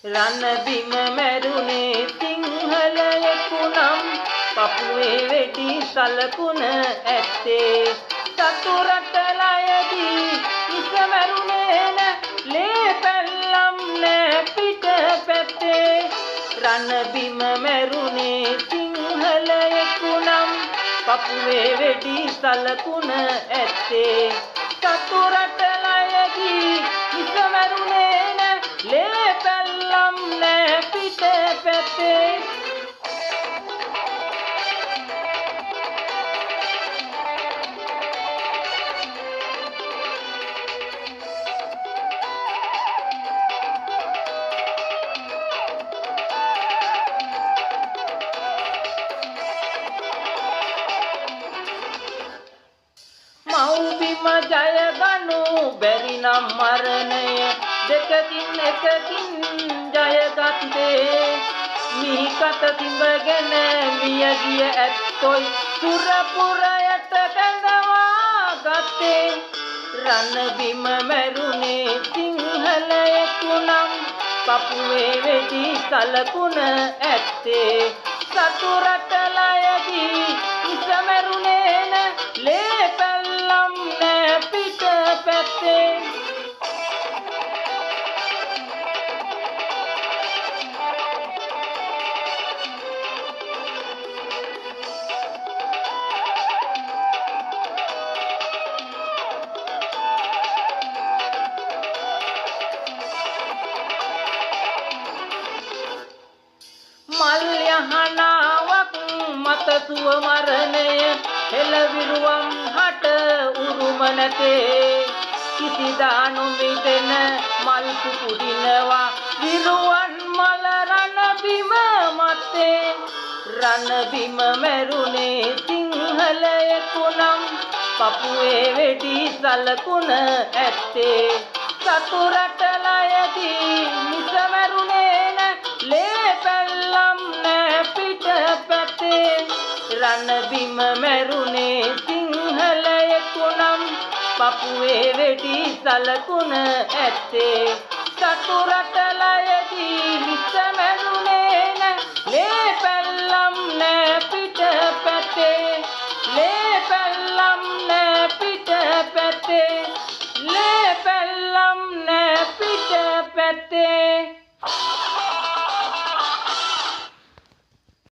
රණ බිම මැරුණේ සිංහලයෙකු නම් පපුවේ වෙඩි සලකුණ ඇත්තේ සතු රට ලයදී මිස මැරුණේ නැ ලේ පැල්ලම් නැ පිට පැත්තේ රණ බිම මැරුණේ සිංහලයෙකු නම් පපුවේ වෙඩි සලකුණ ඇත්තේ සතු රට ලයදී මිස මැරුණේ නැ ලේ පැල්ලම් නැ පිට පැත්තේ මව්බිම ජය ගනු බැරි නම් මරණය දෙකකින් එකකින් ජයගත්තේ මිහිකත තිඹගෙන මිය ගිය ඇත්තොයි සුරපුරයට කැඳවා ගත්තේ රණ බිම මැරුණේ සිංහලයෙකු නම් පපුවේ වෙඩි සලකුණ ඇත්තේ සතු රට ලයදී මිස මැරුණේ නැ ලේ පැල්ලම් නැ පිට පැත්තේ මල් යහනාවක් මත සුව මරණය හෙළවිරුවම් හට උරුම නැතේ කිසිදා නොමිදෙන මල් පුපුදිනවා විරුවන් මල රණ බිම මතේ රණ බිම මැරුණේ සිංහලයෙකු නම් පපුවේ වෙඩි සලකුණ ඇත්තේ සතු රට ලයදී මිස මැරුණේ නැ ලේ පැල්ලම් නැ පිට පැත්තේ රණ බිම මැරුණේ සිංහලයෙකු නම් පපුවේ වෙඩි සලකුණ ඇත්තේ සතු රට ලයදී මිස මැරුණේ නැ ලේ පැල්ලම් නැ පිට පැත්තේ ලේ පැල්ලම් නැ පිට පැත්තේ ලේ පැල්ලම් නැ පිට පැත්තේ